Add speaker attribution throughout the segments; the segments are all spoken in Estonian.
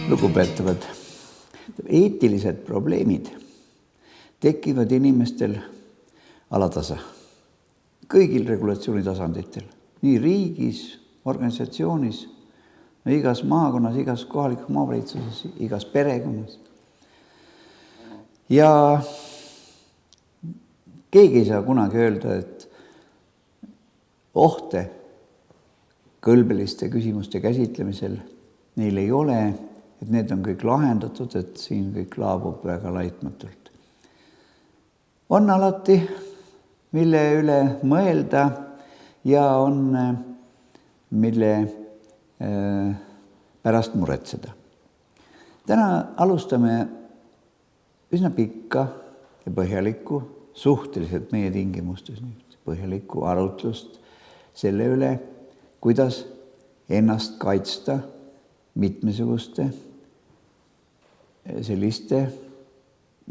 Speaker 1: Lugupeetavad, eetilised probleemid tekivad inimestel alatasa, kõigil regulatsiooni tasanditel, nii riigis, organisatsioonis, igas maakonnas, igas kohalikus maavalitsuses, igas perekonnas. Ja keegi ei saa kunagi öelda, et ohte kõlbeliste küsimuste käsitlemisel neil ei ole, et need on kõik lahendatud, et siin kõik laabub väga laitmatult. On alati, mille üle mõelda ja on, mille pärast muretseda. Täna alustame üsna pikka ja põhjalikku, suhteliselt meie tingimustes põhjalikku arutlust selle üle, kuidas ennast kaitsta mitmesuguste selliste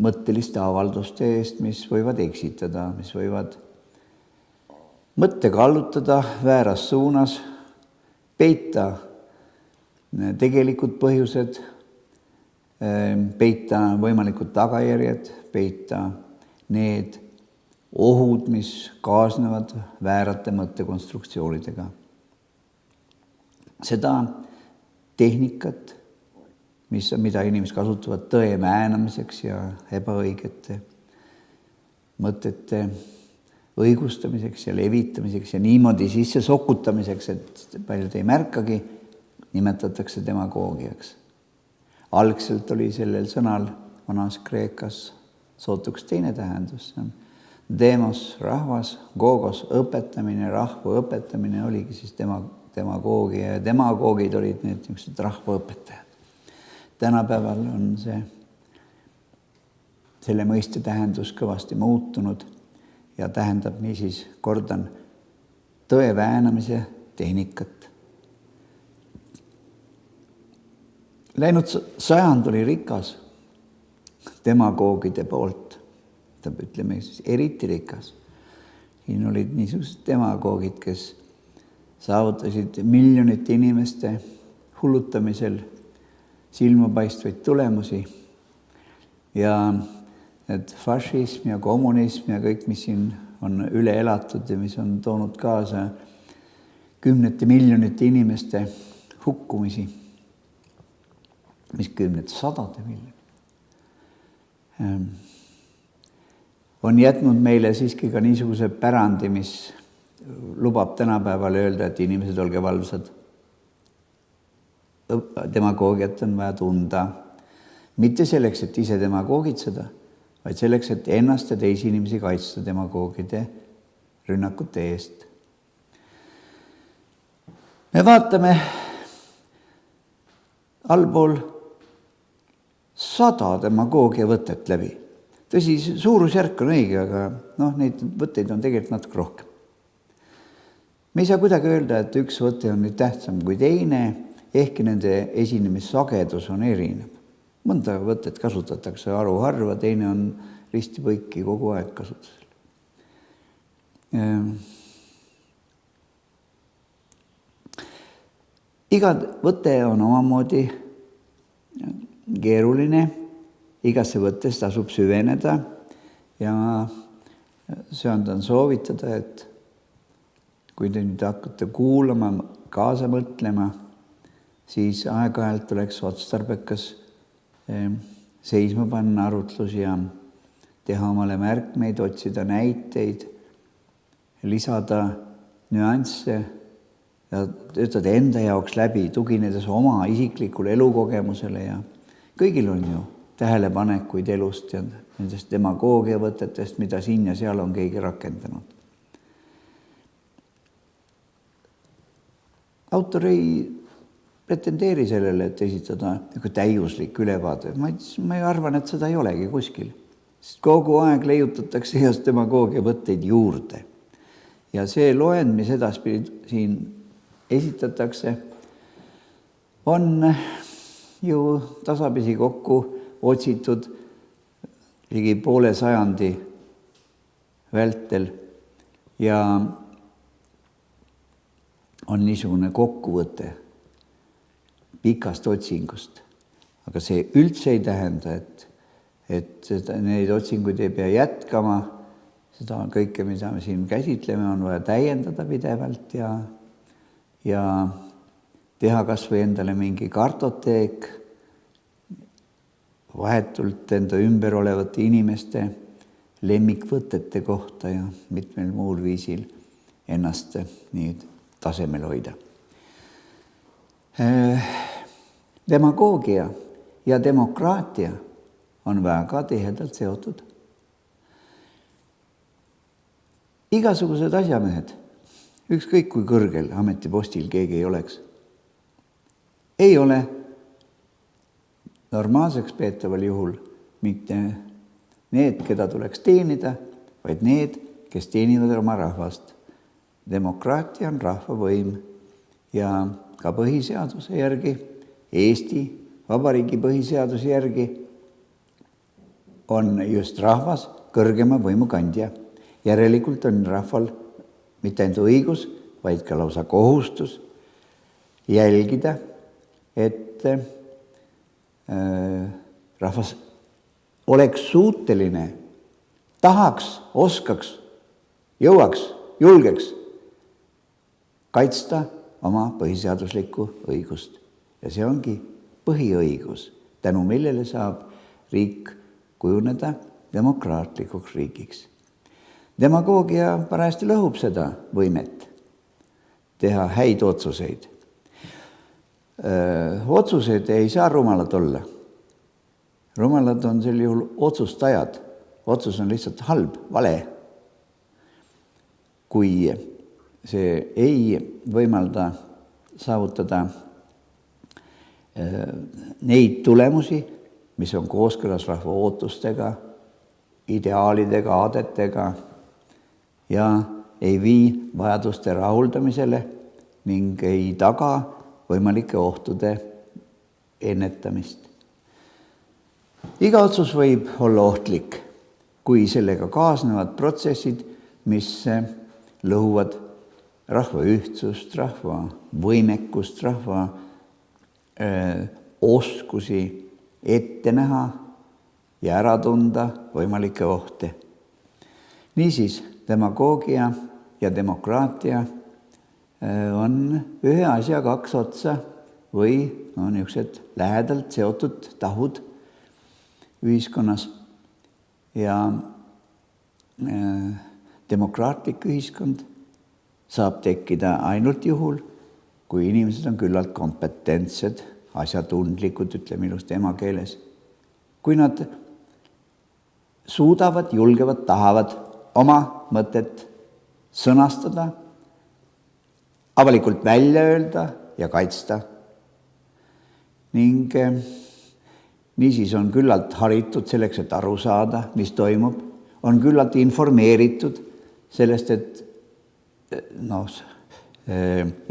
Speaker 1: mõtteliste avalduste eest, mis võivad eksitada, mis võivad mõtte kallutada vääras suunas, peita tegelikud põhjused, peita võimalikud tagajärjed, peita need ohud, mis kaasnevad väärate mõttekonstruktsioonidega. Seda tehnikat, mida inimesed kasutavad tõe määnamiseks ja ebaõigete mõtete õigustamiseks ja levitamiseks ja niimoodi sisse sokutamiseks, et paljud ei märkagi, nimetatakse demagoogiaks. Algselt oli sellel sõnal vanas Kreekas sootuks teine tähendus. Demos, rahvas, gogos, õpetamine, rahva õpetamine oligi siis demagoogia ja demagoogid olid need rahvaõpetajad. Tänapäeval on selle mõiste tähendus kõvasti muutunud ja tähendab niisiis, kordan, tõe väänamise tehnikat. Läinud sajand oli rikas demagoogide poolt, ütleme siis eriti rikas. Siin olid niisugused demagoogid, kes saavutasid miljonite inimeste hullutamisel silmapaistvaid tulemusi ja et fašism ja kommunism ja kõik, mis siin on üle elatud ja mis on toonud kaasa kümnete miljonite inimeste hukkumisi, mis kümnete sadade miljonit, on jätnud meile siiski ka niisuguse pärandi, mis lubab tänapäeval öelda, et inimesed olge valvsad. Demagoogiat on vaja tunda. Mitte selleks, et ise demagoogitseda, vaid selleks, et ennast ja teisi inimesi kaitsta demagoogide rünnakute eest. Me vaatame allpool 100 demagoogia võtet läbi. Tõsi, suurusjärk on õige, aga neid võtteid on tegelikult natuke rohkem. Me ei saa kuidagi öelda, et üks võte on nüüd tähtsam kui teine, ehkki nende esinemissagedus on erinev. Mõnda võtet kasutatakse haruharva, teine on risti-põiki kogu aeg kasutusel. Iga võte on omamoodi keeruline, igasse võttes tasub süveneda ja söandan soovitada, et kui te nüüd hakkate kuulama, kaasa mõtlema, siis aeg-ajalt oleks otstarbekas seisma panna arutlus ja teha omale märkmeid, otsida näiteid, lisada nüansse ja töötada enda jaoks läbi, tuginedes oma isiklikule elukogemusele ja kõigil on ju tähelepanekuid elust ja nendest demagoogiavõtetest, mida siin ja seal on keegi rakendanud. Autor ei pretendeeri sellele, et esitada täiuslik ülevaade. Ma arvan, et seda ei olegi kuskil. Sest kogu aeg leiutatakse heast demagoogia võtteid juurde. Ja see loend, mis edaspidi siin esitatakse, on ju tasapisi kokku otsitud ligi poole sajandi vältel ja on niisugune kokkuvõte pikast otsingust. Aga see üldse ei tähenda, et neid otsinguid ei pea jätkama. Seda on kõike, mida me siin käsitleme, on vaja täiendada pidevalt ja teha kas või endale mingi kartoteek vahetult enda ümber olevate inimeste lemmikvõtete kohta ja mitmel muul viisil ennast nii tasemel hoida. Demagoogia ja demokraatia on väga tihedalt seotud. Igasugused asjamehed, ükskõik kui kõrgel ametipostil keegi ei oleks, ei ole normaalseks peetaval juhul mitte need, keda tuleks teenida, vaid need, kes teenivad oma rahvast. Demokraatia on rahvavõim ja ka põhiseaduse järgi, Eesti Vabariigi põhiseaduse järgi on just rahvas kõrgema võimu kandja. Järelikult on rahval mitte ainult õigus, vaid ka lausa kohustus jälgida, et rahvas oleks suuteline, tahaks, oskaks, jõuaks, julgeks kaitsta oma põhiseaduslikku õigust. Ja see ongi põhiõigus, tänu millele saab riik kujuneda demokraatlikuks riigiks. Demagoogia parajasti lõhub seda võimet teha häid otsuseid. Otsused ei saa rumalad olla. Rumalad on sel juhul otsustajad. Otsus on lihtsalt halb, vale. Kui see ei võimalda saavutada neid tulemusi, mis on kooskõlas rahva ootustega, ideaalidega, aadetega ja ei vii vajaduste rahuldamisele ning ei taga võimalike ohtude ennetamist. Iga otsus võib olla ohtlik, kui sellega kaasnevad protsessid, mis lõhuvad rahva ühtsust, rahva võimekust, rahva oskusi ette näha ja ära tunda võimalikke ohte. Niisiis, demagoogia ja demokraatia on ühe asja kaks otsa või niisugused lähedalt seotud tahud ühiskonnas. Ja demokraatlik ühiskond saab tekkida ainult juhul, kui inimesed on küllalt kompetentsed, asjatundlikud, ütleme ilusti emakeeles. Kui nad suudavad, julgevad, tahavad oma mõtet sõnastada, avalikult välja öelda ja kaitsta. Ning niisiis on küllalt haritud selleks, et aru saada, mis toimub, on küllalt informeeritud sellest, et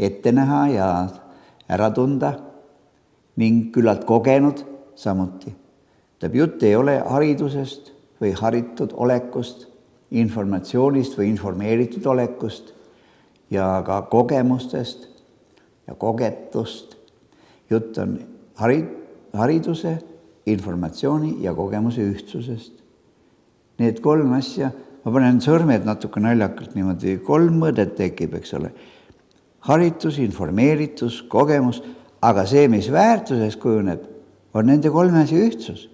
Speaker 1: ette näha ja ära tunda ning küllalt kogenud samuti. Jutt ei ole haridusest või haritud olekust, informatsioonist või informeeritud olekust ja ka kogemustest ja kogetust. Jutt on hariduse, informatsiooni ja kogemuse ühtsusest. Need kolm asja, ma panen sõrmed natuke naljakalt niimoodi, kolm mõõdet tekib, eks ole. Haritus, informeeritus, kogemus, aga see, mis väärtuses kujuneb, on nende kolme asja ühtsus.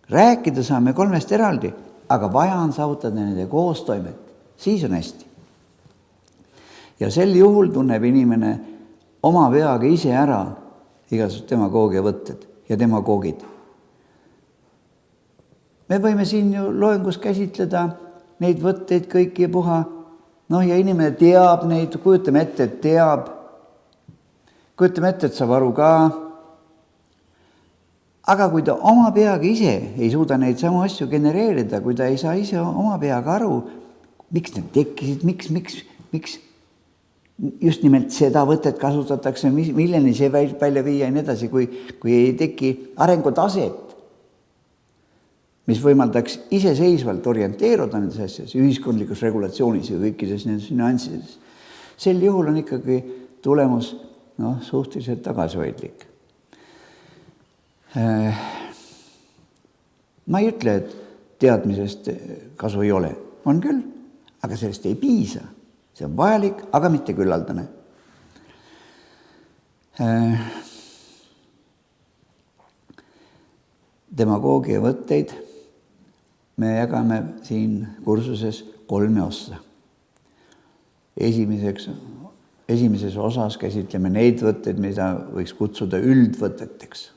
Speaker 1: Rääkida saame kolmest eraldi, aga vaja on saavutada nende koostoimet. Siis on hästi. Ja sel juhul tunneb inimene oma peaga ise ära igasugused demagoogia võtted ja demagoogid. Me võime siin ju loengus käsitleda neid võtteid kõiki ja puha. Ja inimene teab neid, kujutame ette, et teab. Kujutame ette, et saab aru ka. Aga kui ta oma peaga ise ei suuda neid samu asju genereerida, kui ta ei saa ise oma peaga aru, miks need tekkisid, miks just nimelt seda võtet kasutatakse, milleni see välja viia ja nii edasi, kui ei teki arengutaset, mis võimaldaks iseseisvalt orienteeruda nendes asjas, ühiskondlikus regulatsioonis ja kõikides nendes nüanssides. Sel juhul on ikkagi tulemus suhteliselt tagasihoidlik. Ma ei ütle, et teadmisest kasu ei ole. On küll, aga sellest ei piisa. See on vajalik, aga mitte küllaldane. Demagoogia võtteid me jagame siin kursuses 3 ossa. Esimeses osas käsitleme neid võtteid, mida võiks kutsuda üldvõteteks.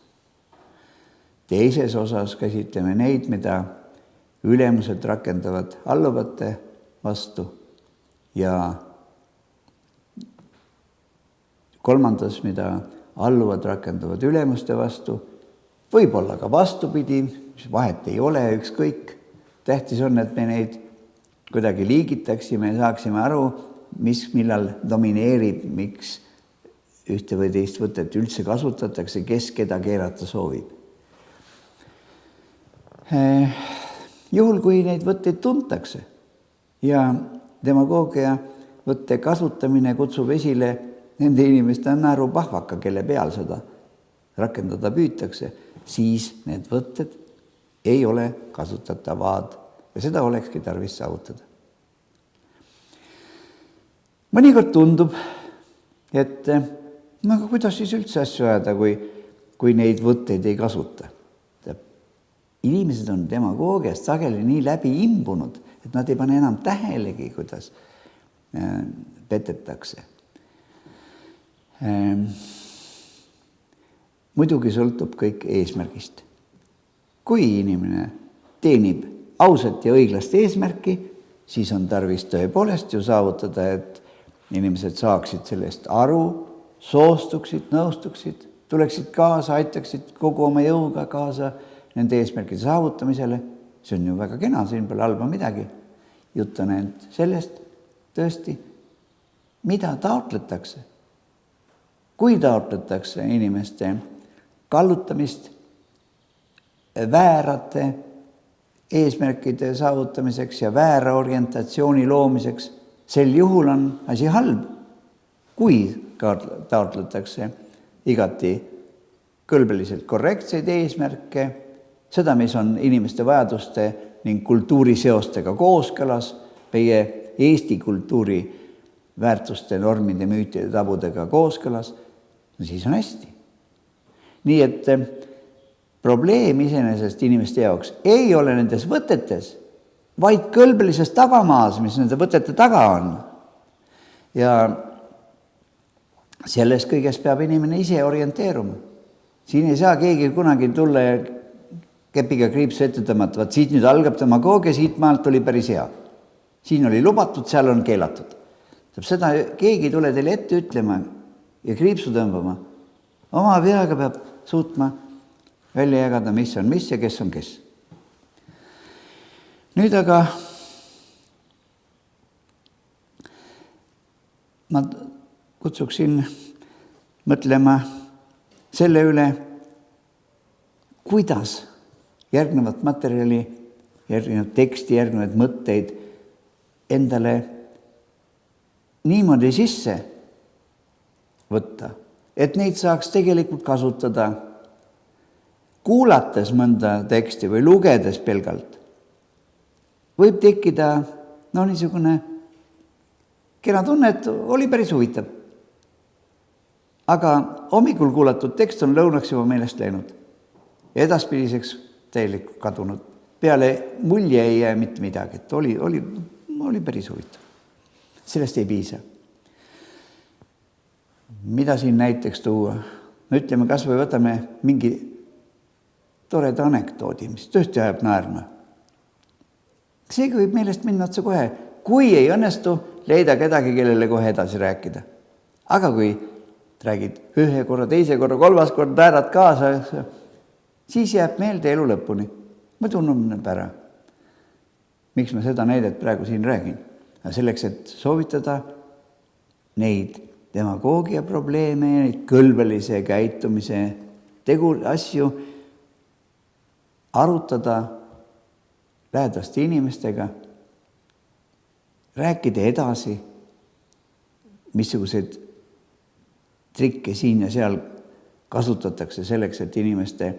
Speaker 1: Teises osas käsitleme neid, mida ülemused rakendavad alluvate vastu ja kolmandas, mida alluvad rakendavad ülemuste vastu, võib-olla ka vastupidi, mis vahet ei ole, ükskõik. Tähtis on, et me neid kuidagi liigitaksime ja saaksime aru, mis millal domineerib, miks ühte või teist võtet üldse kasutatakse, kes keda keerata soovib. Juhul, kui neid võtteid tuntakse ja demagoogia võtte kasutamine kutsub esile nende inimeste naerupahvaka, kelle peal seda rakendada püütakse, siis need võtted ei ole kasutatavad ja seda olekski tarvis saavutada. Mõnikord tundub, et aga kuidas siis üldse asju ajada, kui neid võtteid ei kasuta. Inimesed on demagoogiast sageli nii läbi imbunud, et nad ei pane enam tähelegi, kuidas petetakse. Muidugi sõltub kõik eesmärgist. Kui inimene teenib ausat ja õiglast eesmärki, siis on tarvis tõepoolest ju saavutada, et inimesed saaksid sellest aru, soostuksid, nõustuksid, tuleksid kaasa, aitaksid kogu oma jõuga kaasa nende eesmärkide saavutamisele. See on ju väga kena, siin pole halba midagi. Jutt on ainult sellest tõesti, mida taotletakse. Kui taotletakse inimeste kallutamist väärate eesmärkide saavutamiseks ja väära orientatsiooni loomiseks, sel juhul on asi halb. Kui taotletakse igati kõlbeliselt korrektseid eesmärke, seda, mis on inimeste vajaduste ning kultuuriseostega kooskõlas, meie Eesti kultuuri väärtuste, normide, müütide, tabudega kooskõlas, siis on hästi. Nii et probleem iseenesest inimeste jaoks ei ole nendes võtetes, vaid kõlbelises tagamaas, mis nende võtete taga on. Ja selles kõiges peab inimene ise orienteeruma. Siin ei saa keegi kunagi tulla ja kepiga kriipsu ette tõmmata, vaat siit nüüd algab demagoogia, siit maalt oli päris hea. Siin oli lubatud, seal on keelatud. Seda keegi ei tule teile ette ütlema ja kriipsu tõmbama. Oma peaga peab suutma välja jagada, mis on mis ja kes on kes. Nüüd aga ma kutsuksin mõtlema selle üle, kuidas järgnevat materjali, järgnevat teksti, järgnevat mõtteid endale niimoodi sisse võtta, et neid saaks tegelikult kasutada kuulates mõnda teksti või lugedes pelgalt. Võib tekkida niisugune kena tunne, et oli päris huvitav. Aga hommikul kuulatud tekst on lõunaks juba meelest läinud. Edaspidiseks täielikult kadunud. Peale mulje ei jää mitte midagi, et oli päris huvitav. Sellest ei piisa. Mida siin näiteks tuua? No ütleme, kas või võtame mingi toreda anekdoodi, mis tõesti ajab naerma. Seega võib meelest minna otsa kohe, kui ei õnnestu leida kedagi, kellele kohe edasi rääkida. Aga kui räägid ühe korra, teise korra, kolmas kord, naerad kaasa, siis jääb meelde elu lõpuni. Ma tunneb ära. Miks ma seda näidet praegu siin räägin? Selleks, et soovitada neid demagoogia probleeme, neid kõlbelise käitumise asju arutada lähedaste inimestega, rääkida edasi, missugused trikke siin ja seal kasutatakse selleks, et inimeste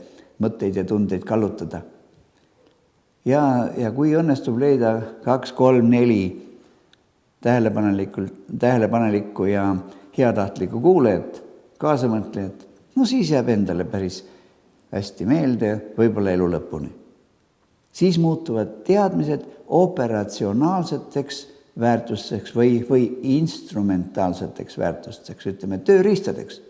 Speaker 1: mõtteid ja tundeid kallutada. Ja kui õnnestub leida 2, 3, 4 tähelepanelikku ja heatahtlikku kuulajat, kaasamõtlejat, no siis jääb endale päris hästi meelde, võib-olla elu lõpuni. Siis muutuvad teadmised operatsionaalseteks väärtusteks või instrumentaalseteks väärtusteks, ütleme tööriistadeks.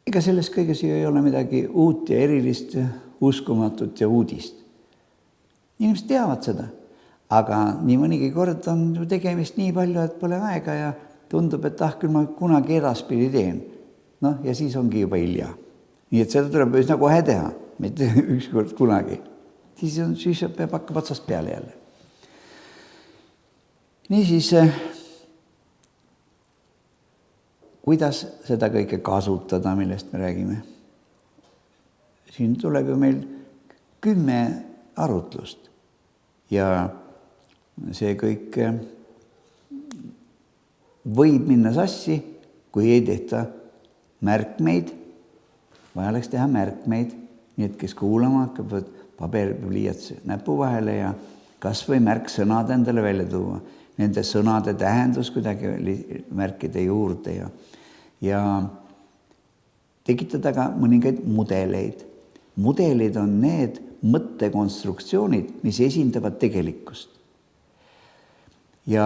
Speaker 1: Ega selles kõiges ei ole midagi uut ja erilist, uskumatut ja uudist. Inimesed teavad seda, aga nii mõnigi kord on tegemist nii palju, et pole aega ja tundub, et küll ma kunagi edaspidi teen. No, ja siis ongi juba hilja. Nii et seda tuleb üsna kohe teha, mitte ükskord kunagi. Siis peab hakkab otsast peale jälle. Niisiis, kuidas seda kõike kasutada, millest me räägime? Siin tuleb ju meil 10 arutlust ja see kõik võib minna sassi, kui ei tehta märkmeid. Vaja oleks teha märkmeid, nii et kes kuulama hakkab, paber pliiats näpu vahele ja kas või märksõnad endale välja tuua. Nende sõnade tähendus kuidagi märkida juurde ja tekitada ka mõningaid mudeleid. Mudelid on need mõttekonstruktsioonid, mis esindavad tegelikkust. Ja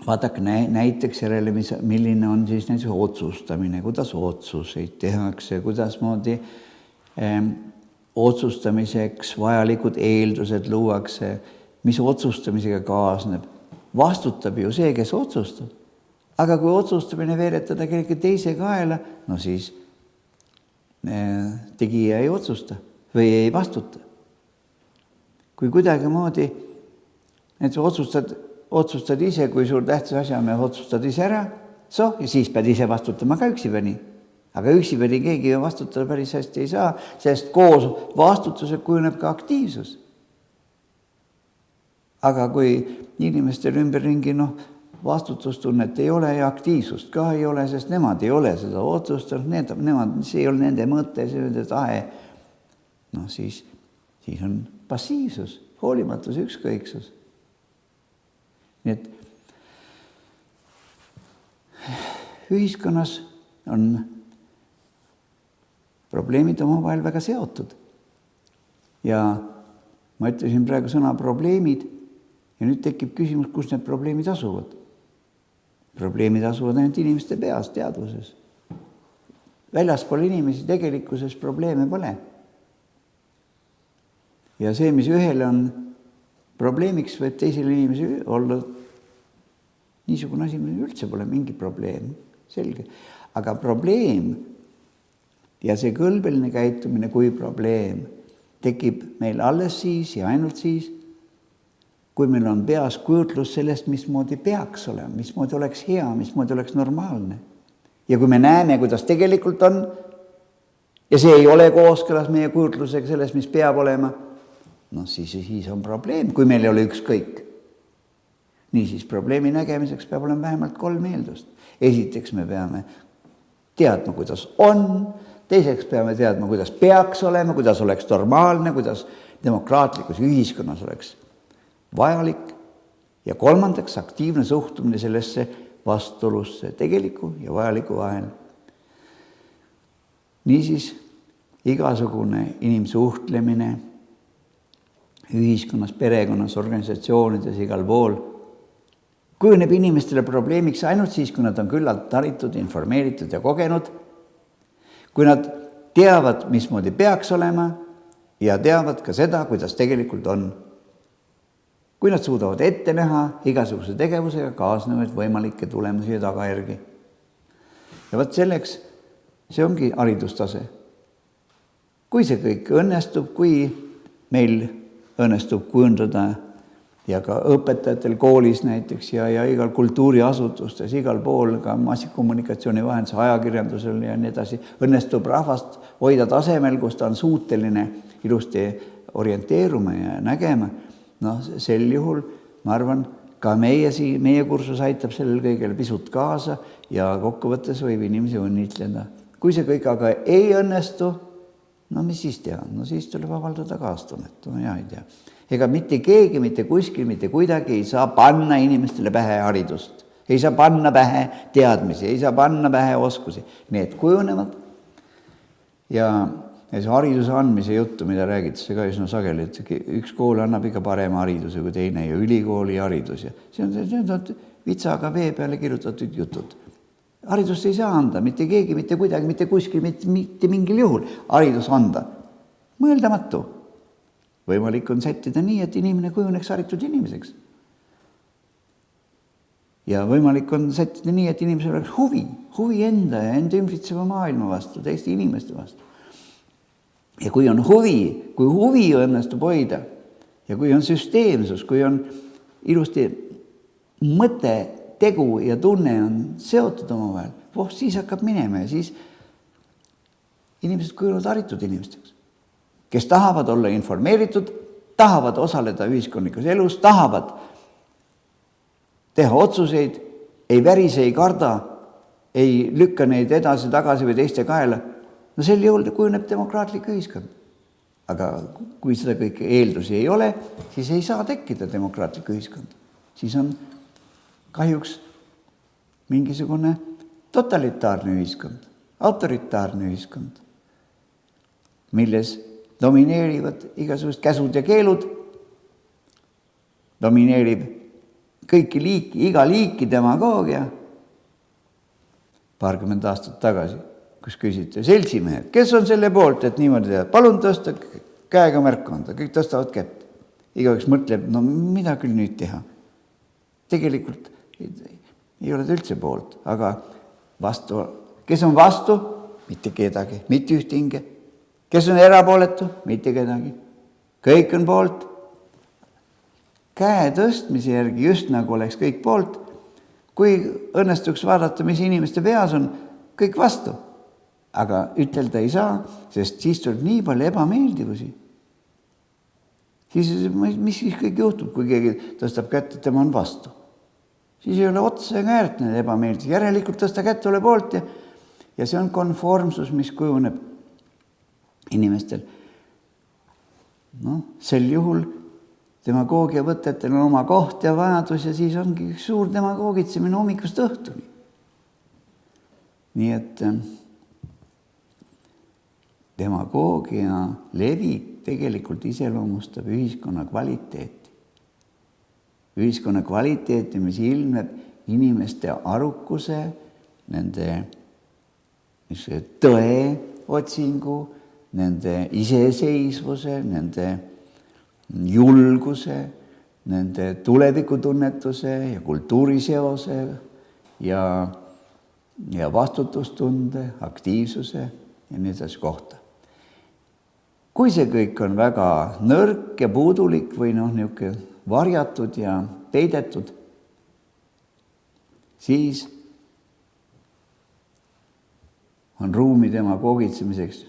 Speaker 1: vaadake näiteks järele, milline on siis näiteks otsustamine, kuidas otsuseid tehakse, kuidas moodi otsustamiseks vajalikud eeldused luuakse, mis otsustamisega kaasneb. Vastutab ju see, kes otsustab. Aga kui otsustamine veeretada kellegi teise kaela, no siis tegija ei otsusta või ei vastuta. Kui kuidagi moodi, et otsustad ise, kui suur tähtis asja on, otsustad ise ära, ja siis pead ise vastutama ka üksipäni. Aga üksipäni keegi vastutada päris hästi ei saa, sest koos vastutusel kujuneb ka aktiivsus. Aga kui inimestel ümberringi vastutustunnet ei ole ja aktiivsust ka ei ole, sest nemad ei ole seda otsustanud, see ei ole nende mõte, see on nende tahe, siis on passiivsus, hoolimatus, ükskõiksus. Nii et ühiskonnas on probleemid omavahel väga seotud. Ja ma ütlesin praegu sõna probleemid ja nüüd tekib küsimus, kus need probleemid asuvad. Probleemid asuvad ainult inimeste peas, teadvuses. Väljaspool inimesi tegelikkuses probleeme pole. Ja see, mis ühele on probleemiks, võib teisele inimesele olla niisugune asi, meil üldse pole mingi probleem, selge. Aga probleem ja see kõlbeline käitumine kui probleem tekib meil alles siis ja ainult siis, kui meil on peas kujutlus sellest, mismoodi peaks olema, mismoodi oleks hea, mismoodi oleks normaalne. Ja kui me näeme, kuidas tegelikult on, ja see ei ole kooskõlas meie kujutlusega sellest, mis peab olema, siis on probleem, kui meil ei ole ükskõik. Niisiis probleemi nägemiseks peab olema vähemalt 3 eeldust. Esiteks me peame teadma, kuidas on, teiseks peame teadma, kuidas peaks olema, kuidas oleks normaalne, kuidas demokraatlikus ühiskonnas oleks vajalik ja 3. aktiivne suhtumine sellesse vastuolusse tegeliku ja vajaliku vahel. Niisiis igasugune inimsuhtlemine ühiskonnas, perekonnas, organisatsioonides, igal pool kujuneb inimestele probleemiks ainult siis, kui nad on küllalt talitud, informeeritud ja kogenud, kui nad teavad, mismoodi peaks olema ja teavad ka seda, kuidas tegelikult on. Kui nad suudavad ette näha igasuguse tegevusega kaasnevaid võimalikke tulemusi ja tagajärgi. Ja võt selleks, see ongi haridustase. Kui see kõik õnnestub, kui meil õnnestub kujundada ja ka õpetajatel koolis näiteks ja igal kultuuriasutustes, igal pool, ka massikommunikatsiooni vahenduse ajakirjandusel ja nii edasi, õnnestub rahvast hoida tasemel, kus ta on suuteline ilusti orienteeruma ja nägema. Sel juhul, ma arvan, ka meie kursus aitab sellel kõigele pisut kaasa ja kokkuvõttes võib inimesi õnnitleda. Kui see kõik aga ei õnnestu, no mis siis teha? No siis tuleb avaldada kaastunnet, no ei tea. Ega mitte keegi, mitte kuskil, mitte kuidagi ei saa panna inimestele pähe haridust. Ei saa panna pähe teadmisi, ei saa panna pähe oskusi. Need kujunevad. Ja see hariduse andmise juttu, mida räägitakse ka üsna sageli, et üks kool annab ikka parema hariduse kui teine ja ülikooli haridus. Ja see on vitsaga vee peale kirjutatud jutud. Haridust ei saa anda, mitte keegi, mitte kuidagi, mitte kuskil, mitte mingil juhul haridus anda. Mõeldamatu. Võimalik on sättida nii, et inimene kujuneks haritud inimeseks. Ja võimalik on sättida nii, et inimesel oleks huvi enda ja enda ümbritseva maailma vastu, teiste inimeste vastu. Ja kui on huvi õnnestub hoida ja kui on süsteemsus, kui on ilusti mõte, tegu ja tunne on seotud omavahel, siis hakkab minema ja siis inimesed kujunevad haritud inimesteks, kes tahavad olla informeeritud, tahavad osaleda ühiskondlikus elus, tahavad teha otsuseid, ei värise, ei karda, ei lükka neid edasi, tagasi või teiste kaela. No sel juhul kujuneb demokraatlik ühiskond. Aga kui seda kõike eeldusi ei ole, siis ei saa tekkida demokraatlik ühiskond. Siis on kahjuks mingisugune totalitaarne ühiskond, autoritaarne ühiskond, milles domineerivad igasugused käsud ja keelud, domineerib kõiki liiki, iga liiki demagoogia. Paarkümmend aastat tagasi, kus küsite, seltsimehed, kes on selle poolt, et niimoodi teha? Palun tõsta käega märku anda, kõik tõstavad kätt. Igaüks mõtleb, no mida küll nüüd teha? Tegelikult ei ole üldse poolt, aga vastu, kes on vastu? Mitte kedagi, mitte ühtinge. Kes on erapooletu? Mitte kedagi. Kõik on poolt. Käe tõstmise järgi just nagu oleks kõik poolt. Kui õnnestuks vaadata, mis inimeste peas on, kõik vastu. Aga ütelda ei saa, sest siis tuleb nii palju ebameeldivusi. Siis, mis siis kõik juhtub, kui keegi tõstab kätt, et tema on vastu? Siis ei ole otsa ega äärt need ebameeldivusi. Järelikult tõsta kätt ole poolt ja see on konformsus, mis kujuneb inimestel. Sel juhul demagoogia võtetel on oma koht ja vajadus ja siis ongi üks suur demagoogitsemine hommikust õhtuni. Nii et demagoogia levik tegelikult iseloomustab ühiskonna kvaliteeti. Ühiskonna kvaliteeti, mis ilmneb inimeste arukuse, nende tõe otsingu, nende iseseisvuse, nende julguse, nende tulevikutunnetuse ja kultuuriseose ja vastutustunde, aktiivsuse ja nii edasi kohta. Kui see kõik on väga nõrk ja puudulik või niisugune varjatud ja peidetud, siis on ruumi demagoogitsemiseks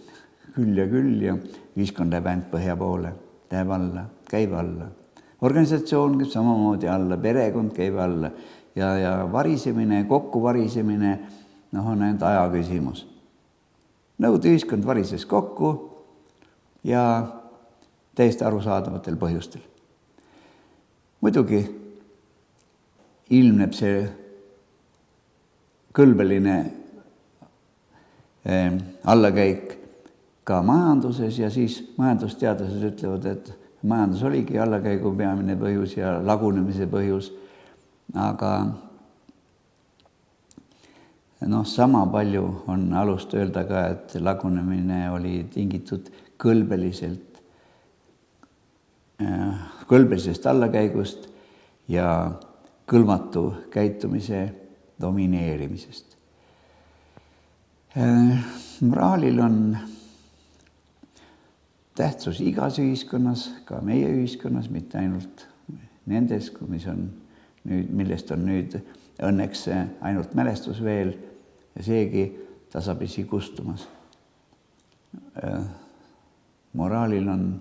Speaker 1: küll ja ühiskond läheb ainult põhja poole, läheb alla, käib alla. Organisatsioon käib samamoodi alla, perekond käib alla ja varisemine, kokkuvarisemine on ainult aja küsimus. Nõukogude ühiskond varises kokku ja täiesti arusaadavatel põhjustel. Muidugi ilmneb see kõlbeline allakäik ka majanduses ja siis majandusteadlased ütlevad, et majandus oligi allakäigu peamine põhjus ja lagunemise põhjus, aga sama palju on alust öelda ka, et lagunemine oli tingitud kõlbelisest allakäigust ja kõlvatu käitumise domineerimisest. Moraalil on tähtsus igas ühiskonnas, ka meie ühiskonnas, mitte ainult nendes, millest on nüüd õnneks ainult mälestus veel ja seegi tasapisi kustumas. Moraalil on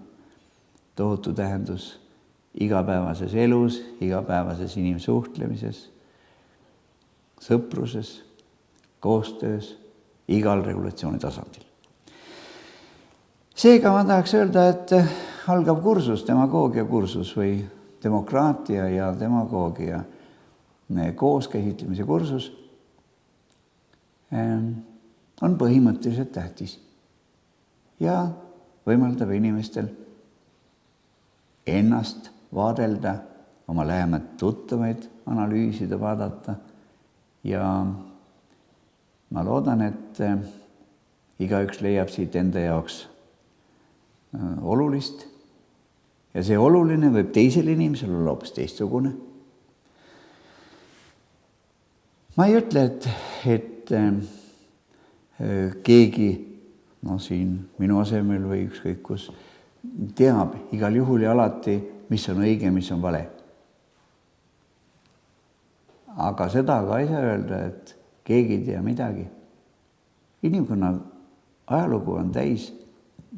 Speaker 1: tohutu tähendus igapäevases elus, igapäevases inimsuhtlemises, sõpruses, koostöös, igal regulatsiooni tasandil. Seega ma tahaks öelda, et algav kursus, demagoogia kursus või demokraatia ja demagoogia kooskäsitlemise kursus on põhimõtteliselt tähtis ja võimaldab inimestel ennast vaadelda, oma lähemad tuttavaid analüüsida, vaadata ja ma loodan, et igaüks leiab siit enda jaoks olulist ja see oluline võib teisel inimesel olla hoopis teistsugune. Ma ei ütle, et keegi siin minu asemel või ükskõik kus teab igal juhul ja alati, mis on õige, mis on vale. Aga seda ka ei saa öelda, et keegi ei tea midagi. Inimkonna ajalugu on täis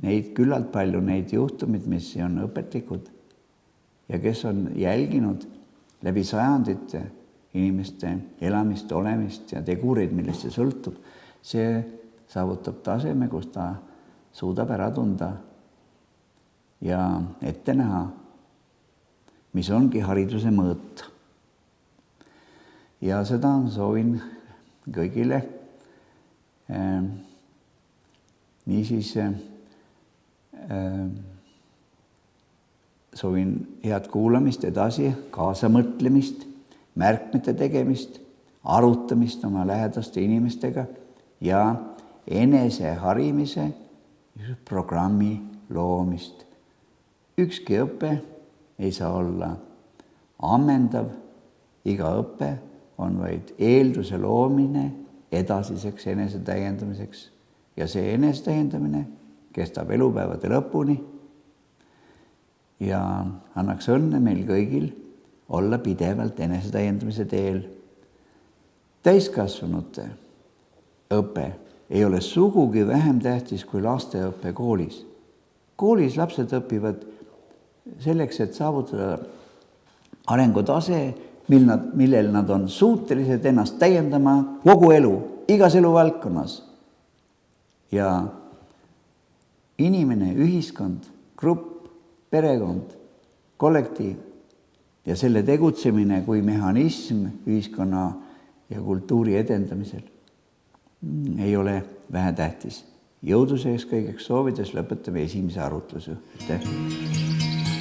Speaker 1: neid küllalt palju neid juhtumid, mis on õpetlikud ja kes on jälginud läbi sajandite inimeste elamist, olemist ja tegureid, millest see sõltub. See saavutab taseme, kus ta suudab ära tunda ja ette näha, mis ongi hariduse mõõt. Ja seda soovin kõigile. Niisiis soovin head kuulamist edasi, kaasamõtlemist, märkmete tegemist, arutamist oma lähedaste inimestega ja enese harimise programmi loomist. Ükski õpe ei saa olla ammendav, iga õpe on vaid eelduse loomine edasiseks enesetäiendamiseks ja see enesetäiendamine kestab elupäevade lõpuni ja annaks õnne meil kõigil olla pidevalt enesetäiendamise teel. Täiskasvanute õpe ei ole sugugi vähem tähtis kui lasteõpe koolis. Koolis lapsed õpivad selleks, et saavutada arengutase, millel nad on suutelised ennast täiendama kogu elu, igas eluvaldkonnas. Ja inimene, ühiskond, grupp, perekond, kollektiiv ja selle tegutsemine kui mehhanism ühiskonna ja kultuuri edendamisel ei ole vähetähtis. Jõudu sees kõigeks soovides lõpetame esimese arutluse. Aitäh!